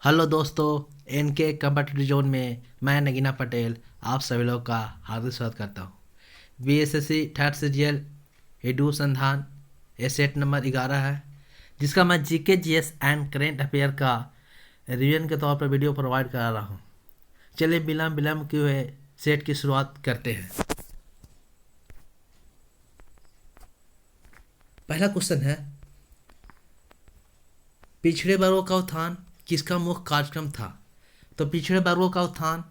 Hello दोस्तों, N K competitive zone में मैं नगीना पटेल आप सभी लोग का हार्दिक स्वागत करता हूँ। बीएसएससी थर्ड सीजीएल एडू संधान ये सेट नंबर 11 है, जिसका मैं GK GS and current affair का रिवीजन के तौर पर वीडियो प्रोवाइड करा रहा हूँ। चलिए बिना विलम्ब किए हुए सेट की शुरुआत करते हैं। पहला क्वेश्चन है, पिछड़े वर्गों का उत्थान किसका मुख्य कार्यक्रम था? तो पिछड़े वर्गों का उत्थान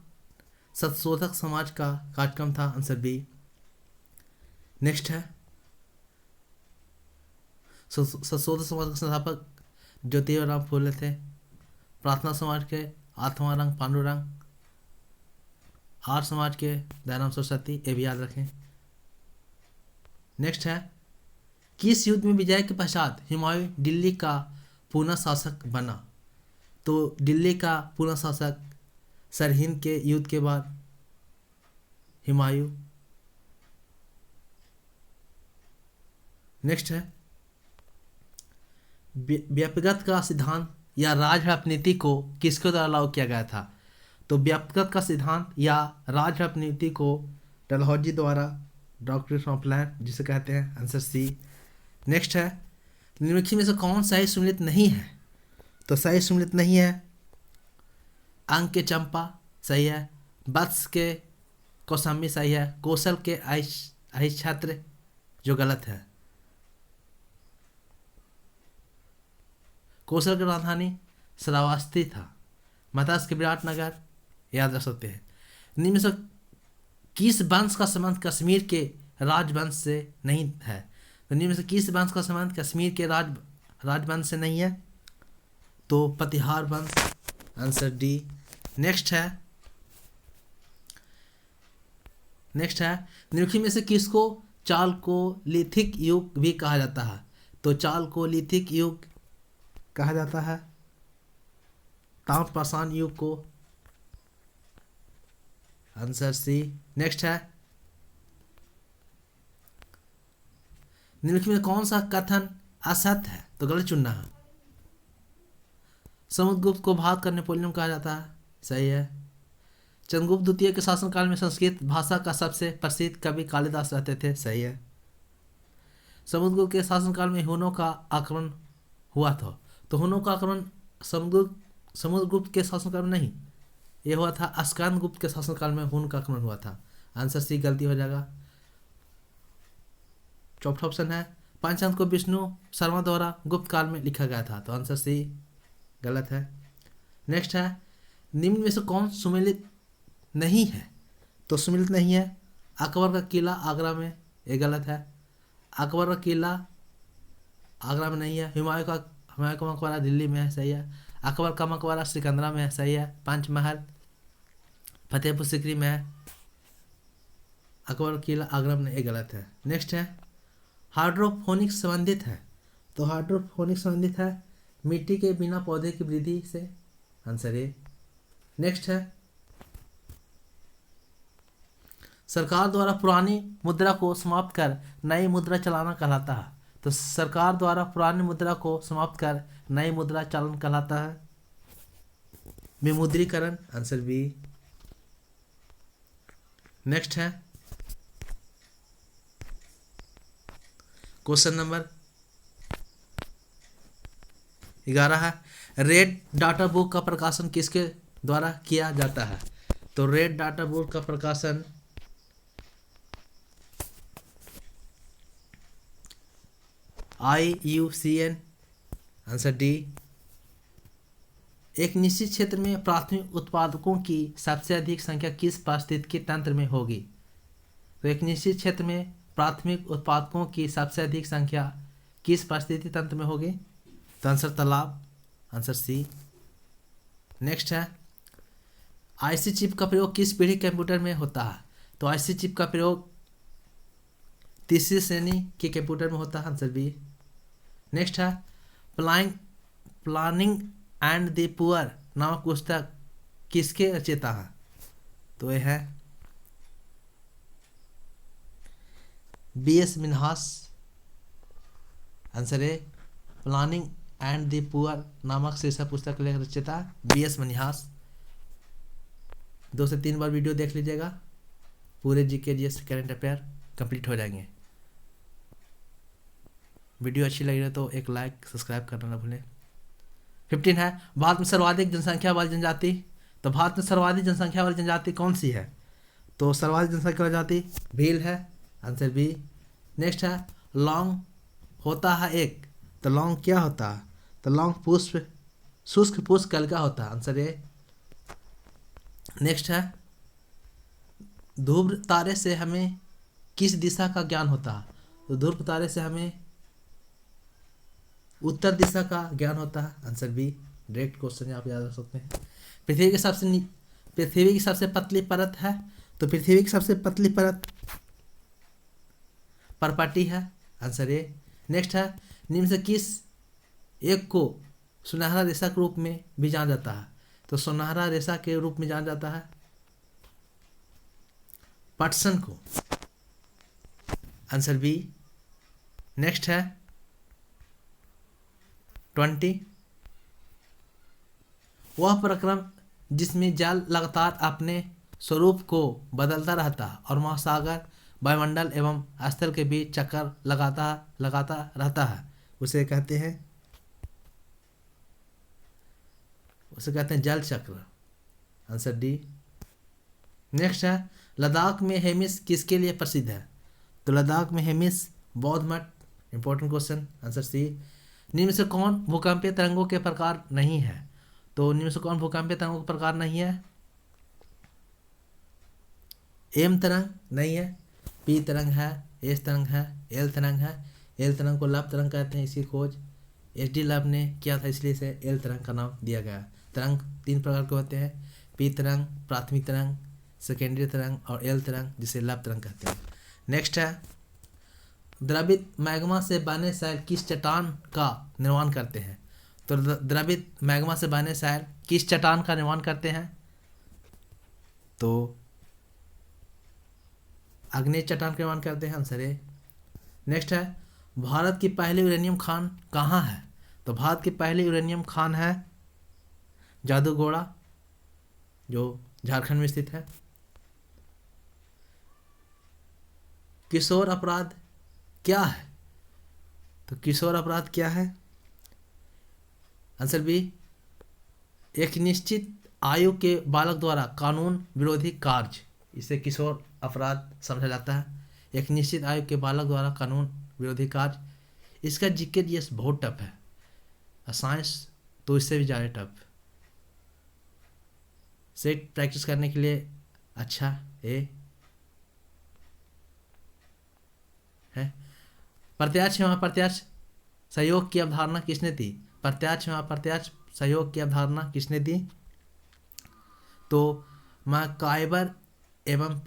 संशोधक समाज का कार्यक्रम था, आंसर बी। नेक्स्ट है, संशोधक समाज के संस्थापक ज्योतिबा राम फूले थे। प्रार्थना समाज के आत्मारंग पांडुरंग, आर्य समाज के दयाराम सरस्वती, ये भी याद रखें। नेक्स्ट है, किस युद्ध में विजय के पश्चात हुमायूं दिल्ली का पुनः शासक बना? तो दिल्ली का पुनः शासक सरहिंद के युद्ध के बाद हुमायूं। नेक्स्ट है, व्यक्तिगत का सिद्धांत या राजनीति को किसके द्वारा लागू किया गया था? तो व्यक्तिगत का सिद्धांत या राजनीति को डलहौजी द्वारा, डॉक्ट्रिन ऑफ लैंड जिसे कहते हैं, आंसर सी। नेक्स्ट है, निम्नलिखित में से कौन सही सम्मिलित नहीं है? तो सही सम्मिलित नहीं है अंक के चंपा सही है, वत्स के कौशाम्बी सही है, कौशल के अहिच्छत्र जो गलत है। कौशल की राजधानी श्रावस्ती था, मद्रास के विराटनगर, याद रख सकते हैं। निम्न में से किस वंश का संबंध कश्मीर के राजवंश से नहीं है? तो निम्न में से किस वंश का संबंध कश्मीर के राजवंश से नहीं है? तो प्रतिहार वंश, आंसर डी। नेक्स्ट है निम्नलिखित में से किसको चालकोलिथिक युग भी कहा जाता है? तो चालकोलिथिक युग कहा जाता है ताम्रपाषाण युग को, आंसर सी। नेक्स्ट है, निम्नलिखित में कौन सा कथन असत्य है? तो गलत चुनना है। समुद्रगुप्त को भारत का नेपोलियन कहा जाता है, सही है। चंद्रगुप्त द्वितीय के शासनकाल में संस्कृत भाषा का सबसे प्रसिद्ध कवि कालिदास रहते थे, सही है। समुद्रगुप्त के शासनकाल में हुनों का आक्रमण हुआ था, तो हुनों का आक्रमण समुद्रगुप्त के शासनकाल में नहीं, ये हुआ था स्कंदगुप्त के शासनकाल में हुन का आक्रमण हुआ था, आंसर सी गलती हो जाएगा। चौथा ऑप्शन है, पंचांत को विष्णु शर्मा द्वारा गुप्त काल में लिखा गया था, तो आंसर सी गलत है। नेक्स्ट है, निम्न में से कौन सुमेलित नहीं है? तो सुमेलित नहीं है अकबर का किला आगरा में, ये गलत है। अकबर का किला आगरा में नहीं है। हुमायूं का मकबरा दिल्ली में है, सही है। अकबर का मकबरा सिकंदरा में है, सही है। पंचमहल फतेहपुर सिकरी में है। अकबर का किला आगरा में, ये गलत है। नेक्स्ट है, हाइड्रोपोनिक संबंधित है? तो हाइड्रोपोनिक संबंधित है मिट्टी के बिना पौधे की वृद्धि से, आंसर ए। नेक्स्ट है, सरकार द्वारा पुरानी मुद्रा को समाप्त कर नई मुद्रा चलाना कहलाता है? तो सरकार द्वारा पुरानी मुद्रा को समाप्त कर नई मुद्रा चलन कहलाता है विमुद्रीकरण, आंसर बी। नेक्स्ट है, क्वेश्चन नंबर 11 है, रेड डाटा बुक का प्रकाशन किसके द्वारा किया जाता है? तो रेड डाटा बुक का प्रकाशन IUCN, आंसर डी। एक निश्चित क्षेत्र में प्राथमिक उत्पादकों की सबसे अधिक संख्या किस पारिस्थितिकी तंत्र में होगी? तो एक निश्चित क्षेत्र में प्राथमिक उत्पादकों की सबसे अधिक संख्या किस पारिस्थितिकी तंत्र में होगी? तो आंसर तालाब, आंसर सी। नेक्स्ट है, आईसी चिप का प्रयोग किस पीढ़ी कंप्यूटर में होता है? तो आईसी चिप का प्रयोग तीसरी श्रेणी के कंप्यूटर में होता है, आंसर बी। नेक्स्ट है, प्लानिंग एंड द पुअर नामक पुस्तक किसके रचयिता है? तो यह है BS Minhas, answer A. Planning and the poor नामक शीर्षक पुस्तक के रचयिता BS मनिहास। 2 से 3 बार वीडियो देख लीजिएगा, पूरे GK GS current affair complete हो जाएंगे। वीडियो अच्छी लगी है तो एक लाइक सब्सक्राइब करना ना भूलें। 15 है, भारत में सर्वाधिक जनसंख्या वाली जनजाति। तो भारत में सर्वाधिक जनसंख्या वाली जनजाति कौन सी है? तो सर्वाधिक जनसंख्या वाली जाति भील है, आंसर बी। नेक्स्ट है, लौंग होता है एक। तो लौंग क्या होता है? तो लौंग पुष्प शुष्क पुष्प कल का होता है, आंसर ए। नेक्स्ट है, ध्रुव तारे से हमें किस दिशा का ज्ञान होता है? तो ध्रुव तारे से हमें उत्तर दिशा का ज्ञान होता है, आंसर बी। डायरेक्ट क्वेश्चन आप याद रख सकते हैं। पृथ्वी की सबसे पतली परत है। तो पृथ्वी की सबसे पतली परत परपाटी है, आंसर ए। नेक्स्ट है, निम्न से किस एक को सुनहरा रेशा के रूप में भी जाना जाता है? तो सुनहरा रेशा के रूप में जाना जाता है पटसन को, आंसर बी। नेक्स्ट है 20, वह प्रक्रम जिसमें जल लगातार अपने स्वरूप को बदलता रहता है और महासागर वायुमंडल एवं स्थल के बीच चक्कर लगाता रहता है, उसे कहते हैं जल चक्र, आंसर डी। नेक्स्ट है, लद्दाख में हेमिस किसके लिए प्रसिद्ध है? तो लद्दाख में हेमिस बौद्ध मठ, इंपॉर्टेंट क्वेश्चन, आंसर सी। निम्न से कौन भूकंपीय तरंगों के प्रकार नहीं है? तो निम्न से कौन भूकंपीय तरंगों के प्रकार नहीं है? एम तरंग नहीं है, पी तरंग है, एस तरंग है, एल तरंग है। एल तरंग को लव तरंग कहते हैं, इसकी खोज HD लव ने किया था, इसलिए इसे एल तरंग का नाम दिया गया। तरंग 3 प्रकार के होते हैं, पी तरंग, प्राथमिक तरंग, सेकेंडरी तरंग और एल तरंग, जिसे लव तरंग कहते हैं। नेक्स्ट है, द्रवित मैग्मा से बने शैल किस चट्टान का निर्माण करते हैं? तो द्रवित मैग्मा से बने शैल किस चट्टान का निर्माण करते हैं? तो अग्नि चट्टान का निर्माण करते हैं, आंसर ए। नेक्स्ट है, भारत की पहली यूरेनियम खान कहाँ है? तो भारत की पहली यूरेनियम खान है जादूगोड़ा, जो झारखंड में स्थित है। किशोर अपराध क्या है? तो किशोर अपराध क्या है? आंसर बी, एक निश्चित आयु के बालक द्वारा कानून विरोधी कार्य, इसे किशोर अपराध समझा जाता है। एक निश्चित आयु के बालक द्वारा कानून विरोधी कार्य। इसका GK GS बहुत टफ है, साइंस तो इससे भी ज़्यादा टफ। सेट प्रैक्टिस करने के लिए अच्छा ए है। प्रत्यक्ष एवं अप्रत्यक्ष सहयोग की अवधारणा किसने दी? प्रत्यक्ष एवं अप्रत्यक्ष सहयोग की अवधारणा किसने दी? तो मैकाइवर एवं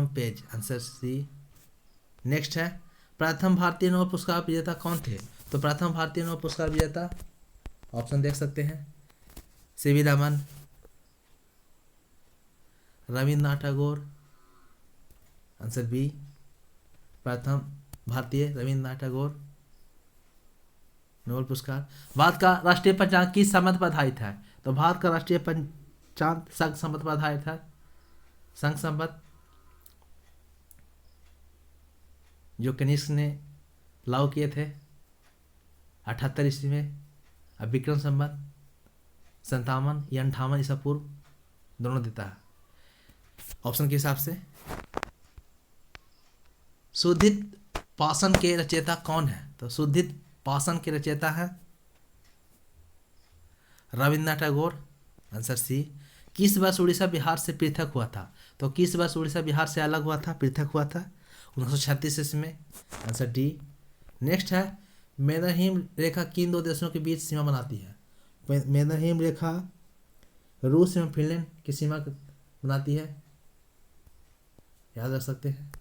पेज, आंसर सी। नेक्स्ट है, प्रथम भारतीय नोबेल पुरस्कार विजेता कौन थे? तो प्रथम भारतीय नोबेल पुरस्कार विजेता, ऑप्शन देख सकते हैं, CV Raman, Rabindranath Tagore, answer B. प्रथम भारतीय रविन्द्रनाथ टैगोर नोबेल पुरस्कार। भारत का राष्ट्रीय पंचांग किस संबंध पर आधारित है? तो भारत का राष्ट्रीय पंचांग संघ संबंध पर आधारित है, संघ संबंध, जो कनिष्क ने लागू किए थे 78 ईस्वी में। अब विक्रम संबंध 57 या 58 ईसा पूर्व दोनों देता है, ऑप्शन के हिसाब से। शुद्धित पाषाण के रचयिता कौन है? तो शुद्धित पाषाण के रचयिता है रविन्द्रनाथ टैगोर, आंसर सी। किस वर्ष उड़ीसा बिहार से पृथक हुआ था? तो किस वर्ष उड़ीसा बिहार से अलग हुआ था, पृथक हुआ था? 1936 ईस्वी में, आंसर डी। नेक्स्ट है, मेदरहीम रेखा किन 2 देशों के बीच सीमा बनाती है? मेदरहीम रेखा रूस एवं फिनलैंड की सीमा बनाती है, याद रख सकते हैं।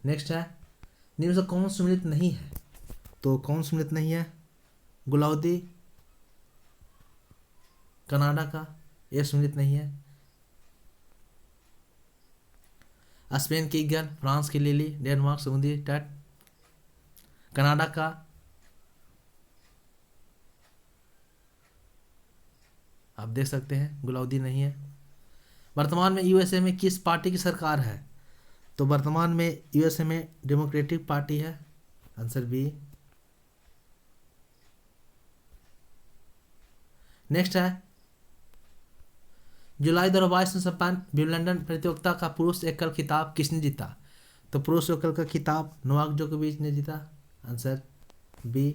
नेक्स्ट है, निम्न से कौन सम्मिलित नहीं है? तो कौन सम्मिलित नहीं है? गुलाउदी कनाडा का, यह सम्मिलित नहीं है। स्पेन की ईगल, फ्रांस की लिली, डेनमार्क समुद्री तट, कनाडा का आप देख सकते हैं गुलाउद्दीन नहीं है। वर्तमान में यूएसए में किस पार्टी की सरकार है? तो वर्तमान में यूएसए में डेमोक्रेटिक पार्टी है, आंसर बी। नेक्स्ट है, जुलाई 2022 में संपन्न विंबलडन प्रतियोगिता का पुरुष एकल खिताब किसने जीता? तो पुरुष एकल का खिताब नोवाक जोकोविच ने जीता, आंसर बी।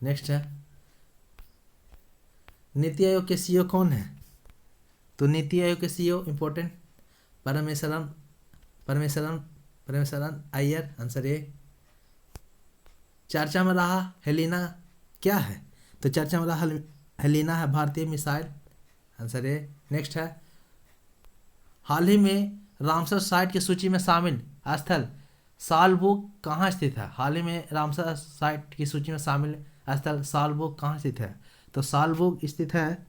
नेक्स्ट है, नीति आयोग के सीईओ कौन है? तो नीति आयोग के CEO important, Parameswaran Parameswaran Parameswaran Iyer, answer A. चर्चा में रहा हेलिना क्या है? तो चर्चा में रहा हेलिना है भारतीय मिसाइल, आंसर ए। नेक्स्ट है, हाल ही में रामसर साइट की सूची में शामिल स्थल सालबुक कहाँ स्थित है? हाल ही में रामसर साइट की सूची में शामिल स्थल सालबुक कहाँ स्थित है? तो सालबुक स्थित है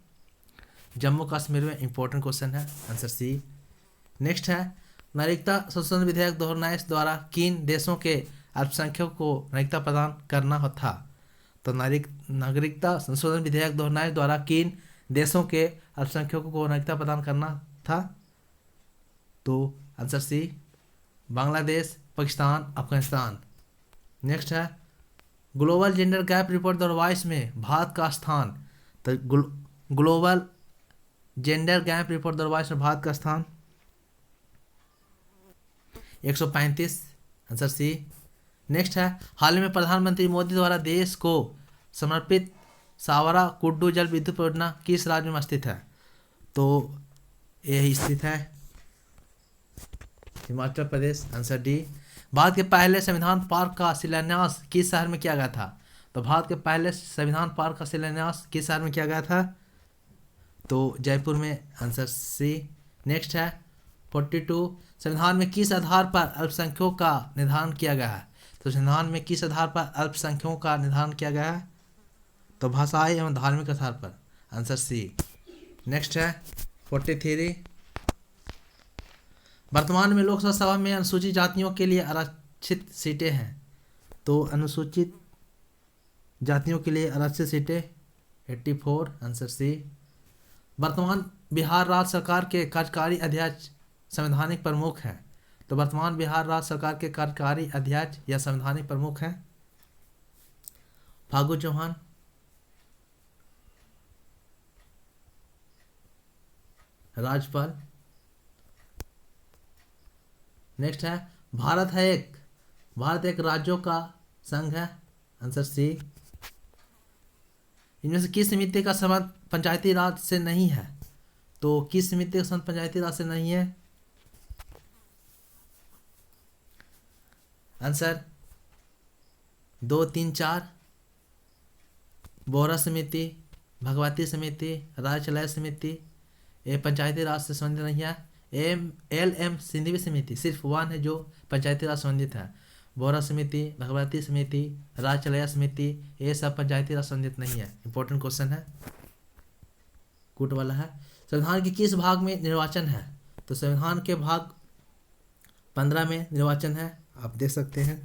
जम्मू कश्मीर में, इंपॉर्टेंट क्वेश्चन है, आंसर सी। नेक्स्ट है, नागरिकता संशोधन विधेयक 2019 द्वारा किन देशों के अल्पसंख्यकों को नागरिकता प्रदान करना था? तो नागरिकता संशोधन विधेयक 2019 द्वारा किन देशों के अल्पसंख्यकों को नागरिकता प्रदान करना था? तो answer C, Bangladesh, Pakistan, Afghanistan. Next है, ग्लोबल जेंडर गैप रिपोर्ट 2022 में भारत का स्थान। तो ग्लोबल जेंडर गैप रिपोर्ट 2022 में भारत का स्थान 135, आंसर सी। नेक्स्ट है, हाल ही में प्रधानमंत्री मोदी द्वारा देश को समर्पित सावरा कुड्डू जल विद्युत परियोजना किस राज्य में स्थित है? तो यह स्थित है हिमाचल प्रदेश, आंसर डी। भारत के पहले संविधान पार्क का शिलान्यास किस शहर में किया गया था? तो भारत के पहले संविधान पार्क का शिलान्यास किस शहर में किया गया था? तो जयपुर में, आंसर सी। नेक्स्ट है, 42, संविधान में किस आधार पर अल्पसंख्यकों का निर्धारण किया गया है? तो संविधान में किस आधार पर अल्पसंख्यकों का निर्धारण किया गया है? तो भाषाई एवं धार्मिक आधार पर, आंसर सी। नेक्स्ट है, 43, वर्तमान में लोकसभा सभा में अनुसूचित जातियों के लिए आरक्षित सीटें हैं। तो अनुसूचित जातियों के लिए आरक्षित सीटें 84, आंसर सी। वर्तमान बिहार राज्य सरकार के कार्यकारी अध्यक्ष संवैधानिक प्रमुख हैं। तो वर्तमान बिहार राज्य सरकार के कार्यकारी अध्यक्ष या संवैधानिक प्रमुख हैं फागू चौहान। राज्यपाल। नेक्स्ट है, भारत एक राज्यों का संघ है, आंसर सी। इनमें से किस समिति का संबंध पंचायती राज से नहीं है? तो किस समिति का संबंध पंचायती राज से नहीं है? आंसर 2, 3, 4, बोहरा समिति, भगवती समिति, राय चलाय समिति, ये पंचायती राज से संबंधित नहीं है। LM सिंधिवी समिति सिर्फ वन है जो पंचायती राज संबंधित है। बोहरा समिति, भगवती समिति, राय चलाया समिति, ये सब पंचायती राज संबंधित नहीं है, इंपॉर्टेंट क्वेश्चन है, कूट वाला है। संविधान के किस भाग में निर्वाचन है? तो संविधान के भाग 15 में निर्वाचन है, आप देख सकते हैं।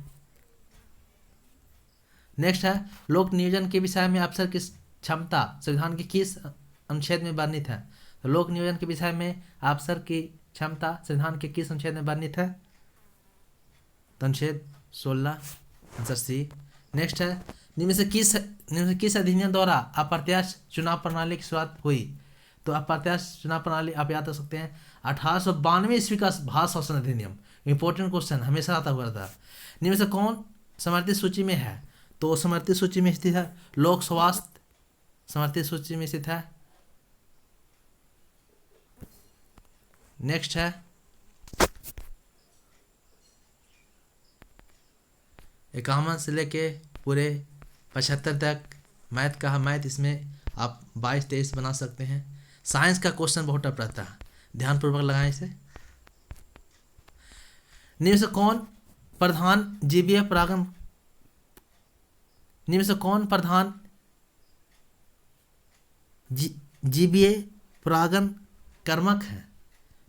नेक्स्ट है, लोक नियोजन के विषय में अफसर की क्षमता संविधान के किस अनुच्छेद में वर्णित है? तो लोक नियोजन के विषय में अफसर की क्षमता संविधान के किस अनुच्छेद में वर्णित है? तो अनुच्छेद 16, आंसर सी। नेक्स्ट है, निम्न से किस अधिनियम द्वारा अप्रत्यक्ष चुनाव प्रणाली की शुरुआत हुई? तो अप्रत्यक्ष चुनाव प्रणाली आप याद कर सकते हैं 1892 ईस्वी का भारत शासन अधिनियम, इंपॉर्टेंट क्वेश्चन हमेशा आता हुआ था। निम्न से कौन समर्थित सूची में है? तो समर्थित सूची में स्थित है लोक स्वास्थ्य, समर्थित सूची में स्थित है। नेक्स्ट है, इक्यावन से लेके पूरे 75 तक मैथ का है। मैथ इसमें आप 22-23 बना सकते हैं। साइंस का क्वेश्चन बहुत टफ रहता है, ध्यानपूर्वक लगाएं इसे। निम्न से कौन प्रधान जीवीय परागण निम्न से कौन प्रधान जीवीय परागण कर्मक है?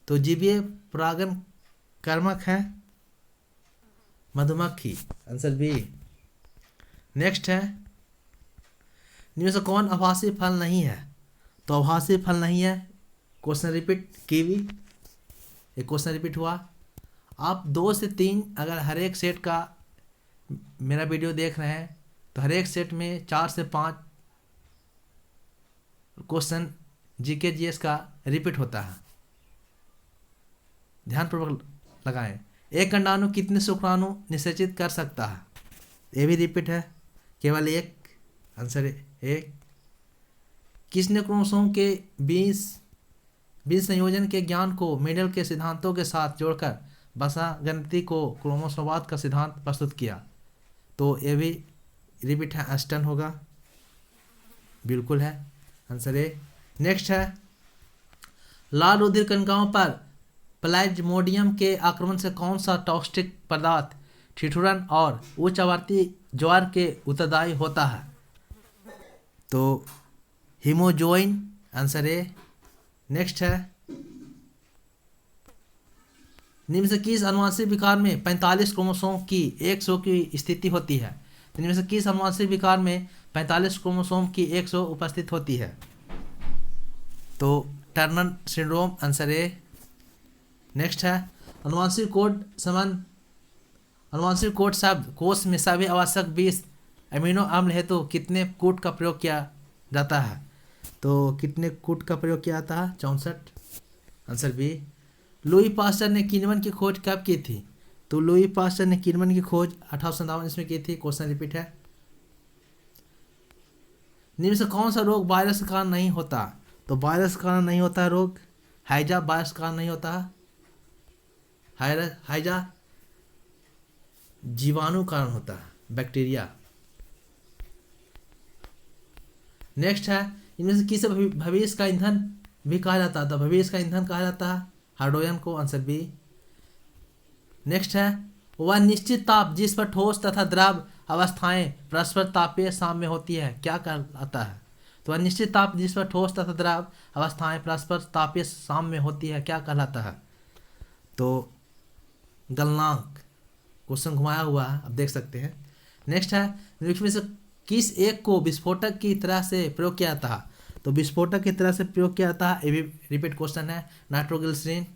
तो जीवीय परागण कर्मक है मधुमक्खी, आंसर बी। नेक्स्ट है, निम्न से कौन आभासी फल नहीं है? तो आभासी फल नहीं है, क्वेश्चन रिपीट, कीवी। एक क्वेश्चन रिपीट हुआ। आप 2 से 3 अगर हर एक सेट का मेरा वीडियो देख रहे हैं तो हर एक सेट में 4 से 5 क्वेश्चन जीके जीएस का रिपीट होता है, ध्यानपूर्वक लगाएं। एक अंडाणु कितने शुक्राणु निषेचित कर सकता है? ये भी रिपीट है, केवल एक, आंसर एक। किसने क्रोमोसोम के 20 संयोजन के ज्ञान को मेंडल के सिद्धांतों के साथ जोड़कर वसा गणिति को क्रोमोसोमवाद का सिद्धांत प्रस्तुत किया? तो ये भी रिपीट है, अस्टन होगा, बिल्कुल है, आंसर ए। नेक्स्ट है, लाल रुधिर कणिकाओं पर प्लाज्मोडियम के आक्रमण से कौन सा टॉक्सिक पदार्थ ठिठुरन और उच्च आवर्ती ज्वार के उत्तरदायी होता है? तो हीमोजोइन, आंसर ए। नेक्स्ट है, निम्न से किस अनुवांशिक विकार में 45 क्रोमोसोम की 100 की स्थिति होती है? तो निम्न से किस अनुवांशिक विकार में 45 क्रोमोसोम की 100 उपस्थित होती है? तो Turner syndrome, answer A. Next है, अनुवांशिक कोड शब्द कोष में सभी आवश्यक 20 अमीनो अम्ल हेतु कितने कूट का प्रयोग किया जाता है? तो कितने कूट का प्रयोग किया जाता है? 64, आंसर बी। लुई पास्चर ने किण्वन की खोज कब की थी? तो लुई पास्चर ने किण्वन की खोज 1857 ईस्वी में की थी, क्वेश्चन रिपीट है। निम्न से कौन सा रोग वायरस के कारण नहीं होता? तो वायरस के कारण नहीं होता है रोग, हैजा वायरस के कारण नहीं होता है, हैजा जीवाणु कारण होता है, बैक्टीरिया। नेक्स्ट है, इनमें से किसे भविष्य का ईंधन भी कहा जाता है? तो भविष्य का ईंधन कहा जाता है हाइड्रोजन को, आंसर बी। नेक्स्ट है, वह निश्चित ताप जिस पर ठोस तथा द्रव अवस्थाएं परस्पर तापीय साम्य होती है क्या कहलाता है? तो वह निश्चित ताप जिस पर ठोस तथा द्रव अवस्थाएं परस्पर तापीय साम्य होती है क्या कहलाता है? तो गलनांक, क्वेश्चन घुमाया हुआ है, अब देख सकते हैं। नेक्स्ट है, निम्नलिखित में से किस एक को विस्फोटक की तरह से प्रयोग किया जाता है? तो विस्फोटक की तरह से प्रयोग किया जाता है, ये भी रिपीट क्वेश्चन है, नाइट्रोग्लिसरीन।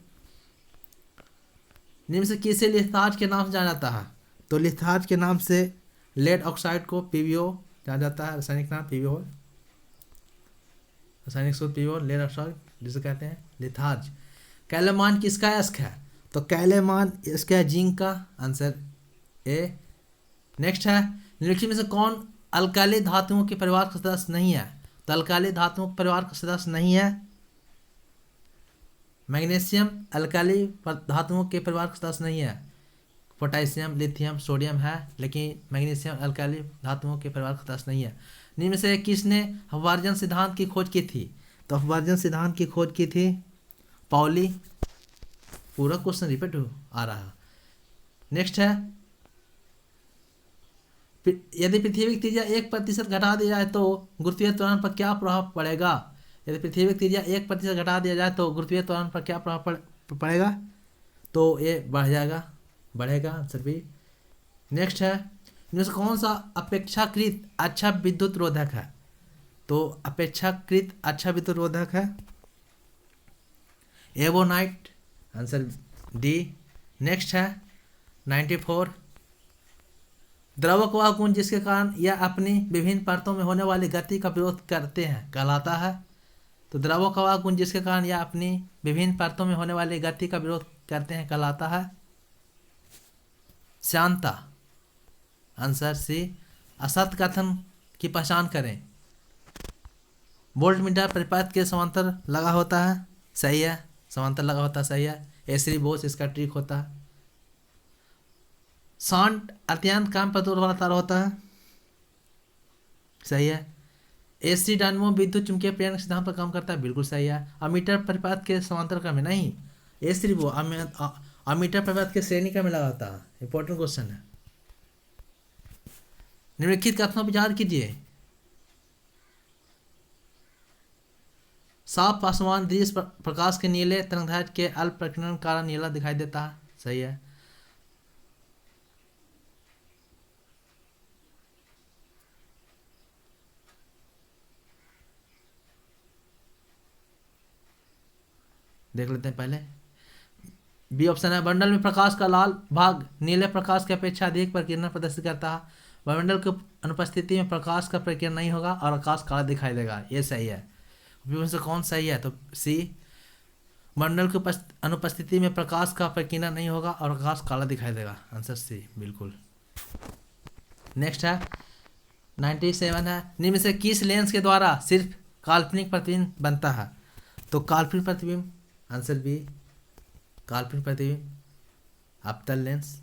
निम्न से किसे लिथार्ज के नाम से जाना जाता है? तो लिथार्ज के नाम से लेड ऑक्साइड को पीवीओ जाना जाता है, रासायनिक नाम पीवीओ, रासायनिक सूत्र पीवीओ, लेड ऑक्साइड जिसे कहते हैं लिथार्ज। कैलेमान किसका अयस्क है? तो कैलेमान इसका है जिंक का, आंसर ए। नेक्स्ट है, निम्नलिखित में से कौन अल्काली धातुओं के परिवार का सदस्य नहीं है? तो अल्काली धातुओं के परिवार का सदस्य नहीं है मैग्नीशियम, अल्काली धातुओं के परिवार का सदस्य नहीं है। पोटेशियम, लिथियम, सोडियम है, लेकिन मैग्नीशियम अल्काली धातुओं के परिवार का सदस्य नहीं है। निम्न से किसने अपवर्जन सिद्धांत की खोज की थी? तो अपवर्जन सिद्धांत की खोज की थी पाउली। पूरा क्वेश्चन रिपीट आ रहा है। नेक्स्ट है, यदि पृथ्वी की त्रिज्या 1% घटा दी जाए तो गुरुत्वीय त्वरण पर क्या प्रभाव पड़ेगा? यदि पृथ्वी की त्रिज्या 1% घटा दिया जाए तो गुरुत्वीय त्वरण पर क्या प्रभाव पड़ेगा? तो ये बढ़ जाएगा, बढ़ेगा, आंसर बी। नेक्स्ट है, इनमें से कौन सा अपेक्षाकृत अच्छा विद्युत रोधक है? तो अपेक्षाकृत अच्छा विद्युत रोधक है एवोनाइट, आंसर डी। नेक्स्ट है 94, द्रवक वह गुण जिसके कारण यह अपनी विभिन्न परतों में होने वाली गति का विरोध करते हैं कहलाता है? तो द्रवक वह गुण जिसके कारण यह अपनी विभिन्न परतों में होने वाली गति का विरोध करते हैं कहलाता है श्यानता, आंसर सी। असत कथन की पहचान करें। वोल्टमीटर परिपथ के समांतर लगा होता है, सही है, समांतर लगा होता है, सही है। एसरी बोस इसका ट्रिक होता है। सांड अत्यंत कम प्रतिरोध वाला तार होता है, सही है। एसी डायनमो विद्युत चुंबकीय प्रेरण के सिद्धांत पर काम करता है, बिल्कुल सही है। अमीटर परिपथ के समांतर क्रम में नहीं, एसी वो अमीटर परिपथ के श्रेणी क्रम में लगा होता है। इंपॉर्टेंट क्वेश्चन है। निम्नलिखित कथनों पर विचार कीजिए। साफ आसमान दृश्य प्रकाश के नीले तरंगदैर्घ्य के अल्प प्रकीर्णन कारण नीला दिखाई देता है, सही है। देख लेते हैं पहले। बी ऑप्शन है, बंडल में प्रकाश का लाल भाग नीले प्रकाश की अपेक्षा अधिक प्रकीर्णन प्रदर्शित करता है। वायुमंडल की अनुपस्थिति में प्रकाश का प्रकीर्णन नहीं होगा और आकाश काला दिखाई देगा। ये सही है। में से कौन सही है? तो सी, मंडल की अनुपस्थिति में प्रकाश का प्रकीर्णन नहीं होगा और आकाश काला दिखाई देगा। आंसर सी बिल्कुल। नेक्स्ट है 97 है, निम्न से किस लेंस के द्वारा सिर्फ काल्पनिक प्रतिबिंब बनता है? तो काल्पनिक प्रतिबिंब, आंसर बी, काल्पनिक प्रतिबिंब अवतल लेंस,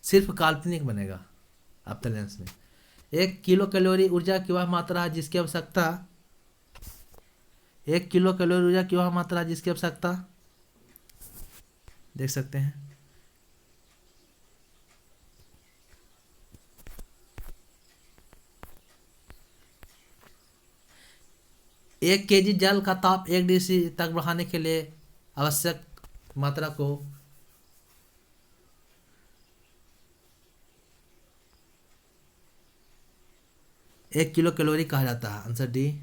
सिर्फ काल्पनिक बनेगा अवतल लेंस में। 1 किलो कैलोरी ऊर्जा की वह मात्रा है जिसकी आवश्यकता 1 किलो कैलोरी ऊर्जा की वह मात्रा है जिसकी आवश्यकता, देख सकते हैं, 1 kg जल का ताप 1 डिग्री तक बढ़ाने के लिए आवश्यक मात्रा को 1 किलो कैलोरी कहा जाता है। Answer D.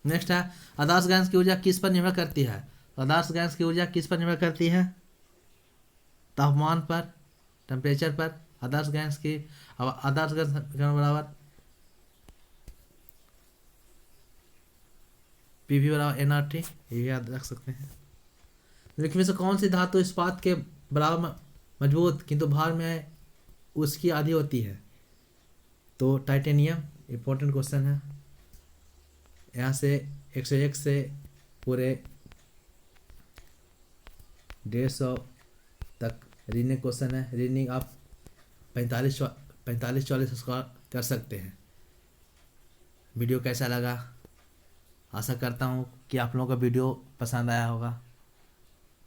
नेक्स्ट है, आदर्श गैस की ऊर्जा किस पर निर्भर करती है? आदर्श गैस की ऊर्जा किस पर निर्भर करती है? तापमान पर, टेम्परेचर पर। आदर्श गैस बराबर पीवी बराबर एनआरटी, ये याद रख सकते हैं। निम्न में से कौन सी धातु इस्पात के बराबर मजबूत किंतु भार में उसकी आधी होती है? तो टाइटेनियम। इंपॉर्टेंट क्वेश्चन है। यहाँ से 101 से पूरे 150 तक रीडिंग क्वेश्चन है। रीडिंग आप 45-40 स्कोर कर सकते हैं। वीडियो कैसा लगा? आशा करता हूँ कि आप लोगों का वीडियो पसंद आया होगा।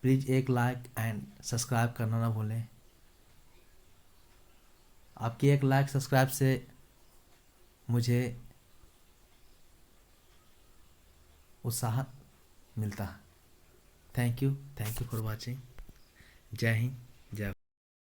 प्लीज़ एक लाइक एंड सब्सक्राइब करना ना भूलें। आपकी एक लाइक सब्सक्राइब से मुझे उत्साह मिलता है। Thank you for watching. जय हिंद, जय।